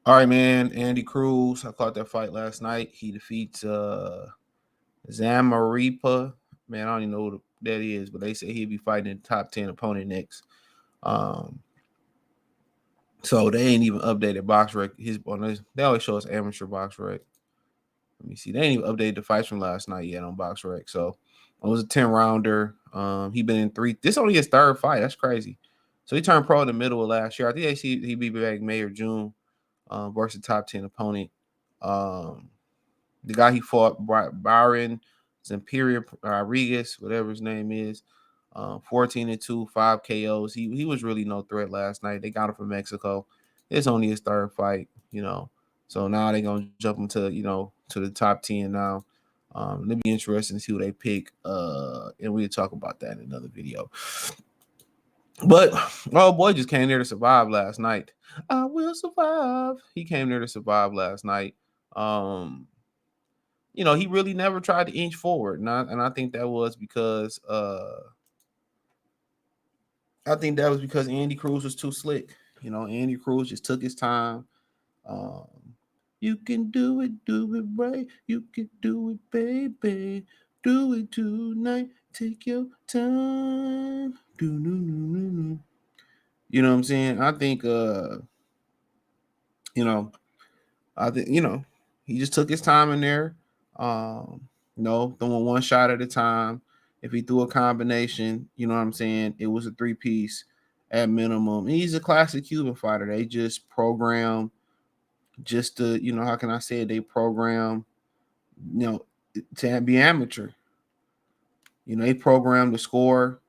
All right, man. Andy Cruz. I caught that fight last night. He defeats Zamarripa. Man, I don't even know who that is, but they say he'll be fighting the top 10 opponent next. Um, so they ain't even updated box rec. They always show us amateur box rec. Let me see. They ain't even updated the fights from last night yet on box rec. So it was a 10 rounder. He been in three. This only his third fight. That's crazy. So he turned pro in the middle of last year. I think he beat back May or June versus top 10 opponent. Um, the guy he fought, Byron Zampiria Rodriguez, whatever his name is, 14-2, 5 KOs. He was really no threat last night. They got him from Mexico. It's only his third fight, So now they're gonna jump him to the top 10 now. It'll be interesting to see who they pick. And we'll talk about that in another video. But oh boy just came there to survive last night. I will survive. He came there to survive last night. Um, he really never tried to inch forward. And I think that was because Andy Cruz was too slick. Andy Cruz just took his time. Um, you can do it right. You can do it, baby. Do it tonight. Take your time. Do no no no no. You know what I'm saying? I think you know, he just took his time in there. Throwing one shot at a time. If he threw a combination, you know what I'm saying, it was a three-piece at minimum. And he's a classic Cuban fighter. They just program just to, how can I say it? They program, to be amateur. They program to score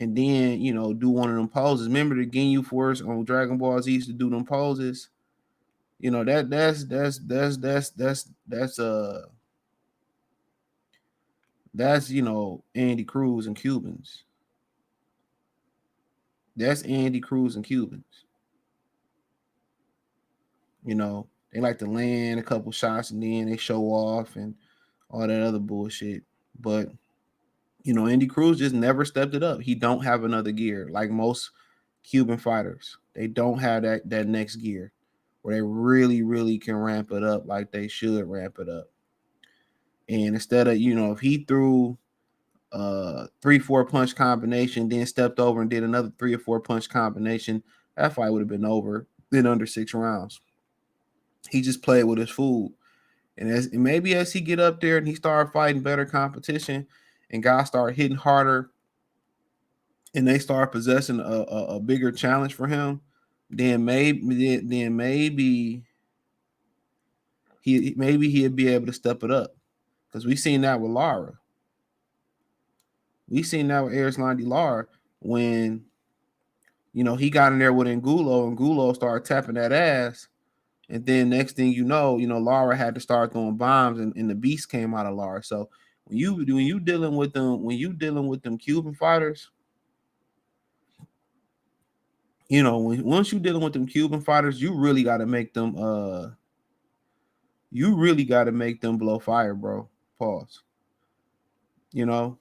and then, do one of them poses. Remember the Ginyu Force on Dragon Ball Z used to do them poses? That's Andy Cruz and Cubans. That's Andy Cruz and Cubans. They like to land a couple shots and then they show off and all that other bullshit. But Andy Cruz just never stepped it up. He don't have another gear like most Cuban fighters. They don't have that next gear where they really, really can ramp it up like they should ramp it up. And instead of, if he threw 3-4 punch combination, then stepped over and did another 3 or 4 punch combination, that fight would have been over in under 6 rounds. He just played with his food. And maybe as he get up there and he started fighting better competition and guys start hitting harder and they start possessing a bigger challenge for him, then maybe he'd be able to step it up. Because we seen that with Lara. We seen that with Erislandy Lara when he got in there with Angulo and Angulo started tapping that ass. And then next thing Lara had to start throwing bombs and the beast came out of Lara. So when you dealing with them Cuban fighters, once you dealing with them Cuban fighters, you really got to make them blow fire, bro. Pause. You know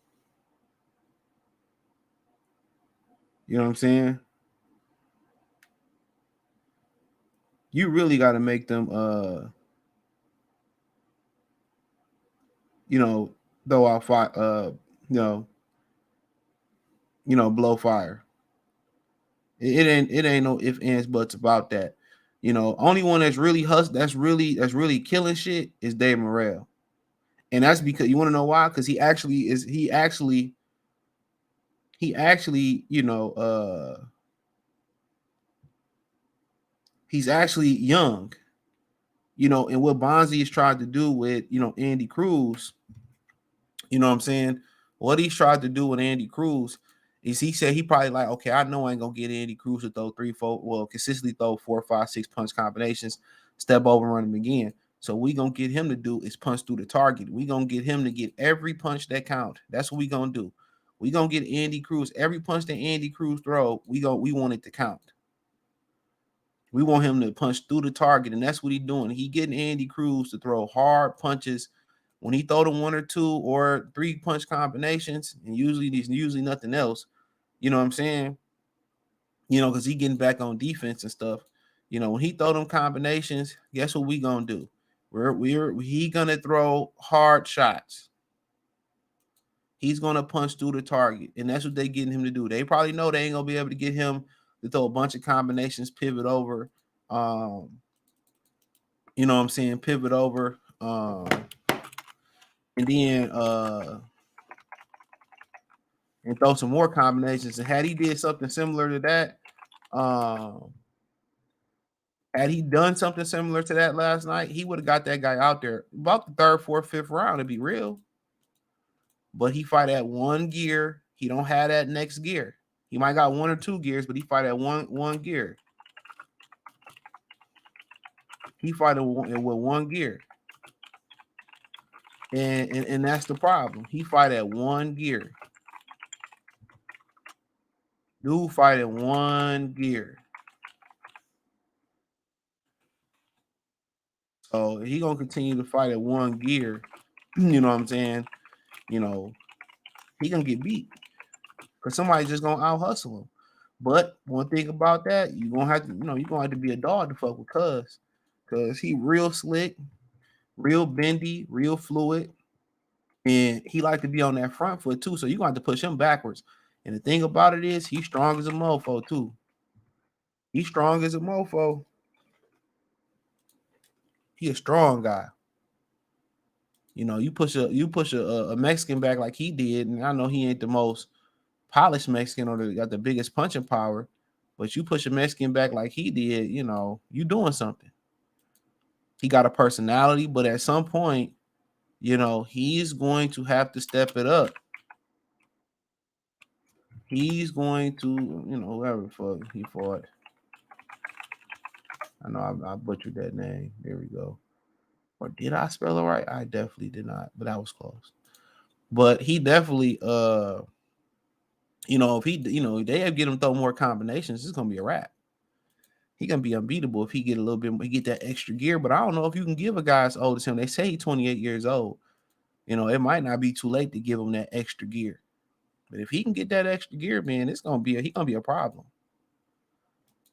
what I'm saying? You really got to make them throw out fire blow fire. It ain't no ifs, ands, buts about that. Only one that's really that's really killing shit is Dave Morrell. And that's because you want to know why? Because he actually, he's actually young. And what Bonzi has tried to do with, Andy Cruz, you know what I'm saying? What he's tried to do with Andy Cruz is he said he probably like, okay, I know I ain't gonna get Andy Cruz to throw 3-4, consistently throw 4, 5, 6 punch combinations, step over and run him again. So we gonna get him to do is punch through the target. We gonna get him to get every punch that count. That's what we gonna do. We gonna get Andy Cruz every punch that Andy Cruz throw. We want it to count. We want him to punch through the target, and that's what he's doing. He getting Andy Cruz to throw hard punches. When he throw the 1 or 2 or 3 punch combinations, and usually nothing else, you know what I'm saying? Because he getting back on defense and stuff. When he throw them combinations, guess what we gonna do? He gonna throw hard shots. He's gonna punch through the target, and that's what they getting him to do. They probably know they ain't gonna be able to get him to throw a bunch of combinations, pivot over. You know what I'm saying? Pivot over. And then and throw some more combinations. And had he did something similar to that, had he done something similar to that last night, he would have got that guy out there about the third, fourth, fifth round, to be real. But he fight at one gear. He don't have that next gear. He might got one or two gears, but he fight at one gear. He fight with one gear. And that's the problem. He fight at one gear. Dude fight at one gear. So he gonna continue to fight at one gear. You know what I'm saying? He gonna get beat because somebody's just gonna out hustle him. But one thing about that, you're gonna have to be a dog to fuck with cause he real slick, real bendy, real fluid, and he like to be on that front foot too. So you're gonna have to push him backwards. And the thing about it is, he's strong as a mofo too. He's strong as a mofo. He a strong guy. You push a Mexican back like he did, and I know he ain't the most polished Mexican or got the biggest punching power, but you push a Mexican back like he did, you doing something. He got a personality, but at some point, he's going to have to step it up. He's going to, whoever fuck he fought. I know I butchered that name. There we go. Or did I spell it right? I definitely did not, but that was close. But he definitely, if he, they have get him throw more combinations, it's gonna be a wrap. He gonna be unbeatable if he get a little bit, he get that extra gear. But I don't know if you can give a guy as old as him. They say he's 28 years old. It might not be too late to give him that extra gear. But if he can get that extra gear, man, he gonna be a problem.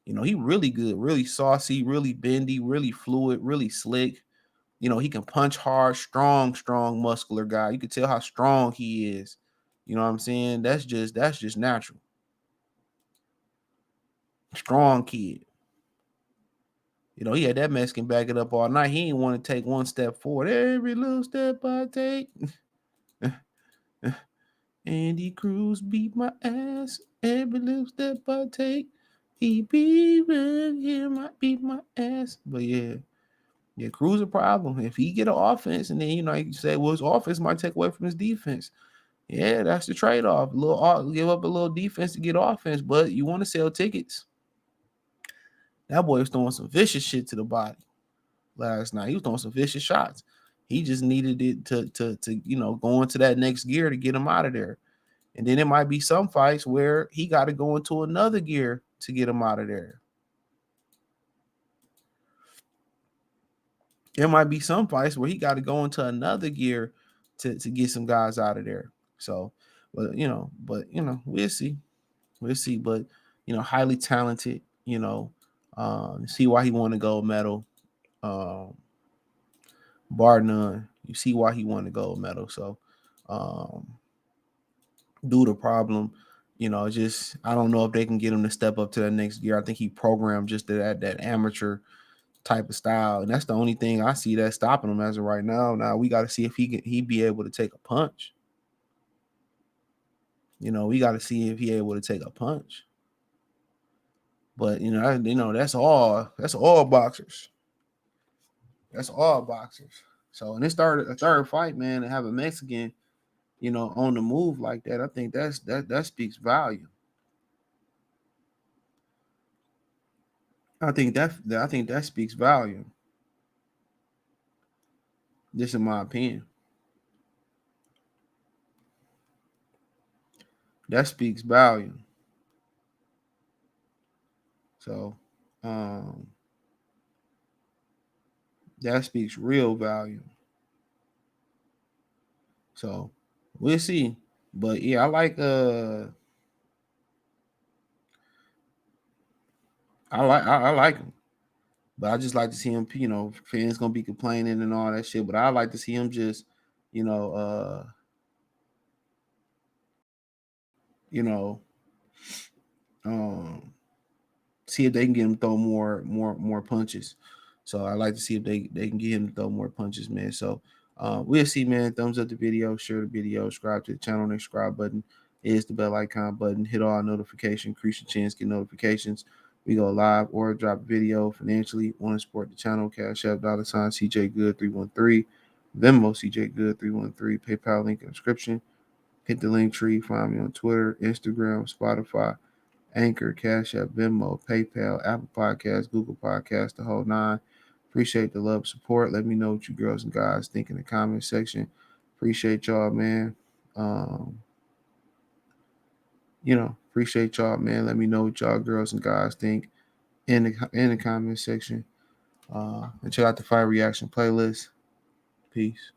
He really good, really saucy, really bendy, really fluid, really slick. He can punch hard, strong, muscular guy. You can tell how strong he is. You know what I'm saying? That's just natural. Strong kid. He had that Mexican back it up all night. He didn't want to take one step forward. Every little step I take. Andy Cruz beat my ass. Every little step I take. He beat beat my ass. But yeah, Cruz a problem. If he get an offense, and then you say, well, his offense might take away from his defense. Yeah, that's the trade-off. Give up a little defense to get offense, but you want to sell tickets. That boy was throwing some vicious shit to the body last night. He was throwing some vicious shots. He just needed it to go into that next gear to get him out of there. And then there might be some fights where he got to go into another gear to get him out of there. There might be some fights where he got to go into another gear to get some guys out of there. So, we'll see. We'll see. But, highly talented, see why he won a gold medal. Bar none. You see why he won the gold medal. So, due to problem, just I don't know if they can get him to step up to that next gear. I think he programmed just that amateur type of style, and that's the only thing I see that's stopping him as of right now. Now we got to see if he be able to take a punch. We got to see if he able to take a punch. But that's all boxers. That's all boxers. So and this third fight, man, to have a Mexican, on the move like that, I think that speaks volume. I think that speaks volume. This is my opinion. That speaks volume. So, that speaks real volume. So, we'll see. But yeah, I like I like him. But I just like to see him, fans gonna be complaining and all that shit. But I like to see him just, you know, you know, um, see if they can get him to throw more punches. So I like to see if they can get him to throw more punches, man. So we'll see, man. Thumbs up the video, share the video, subscribe to the channel. The subscribe button is the bell icon button. Hit all notifications, increase your chance, get notifications. We go live or drop a video financially. Want to support the channel? Cash App $ CJ Good 313, Venmo CJ Good 313, PayPal link in the description. Hit the link tree. Find me on Twitter, Instagram, Spotify, Anchor, Cash App, Venmo, PayPal, Apple Podcasts, Google Podcasts, the whole nine. Appreciate the love, support. Let me know what you girls and guys think in the comment section. Appreciate y'all, man. Appreciate y'all, man. Let me know what y'all girls and guys think in the comment section. And check out the Fire Reaction playlist. Peace.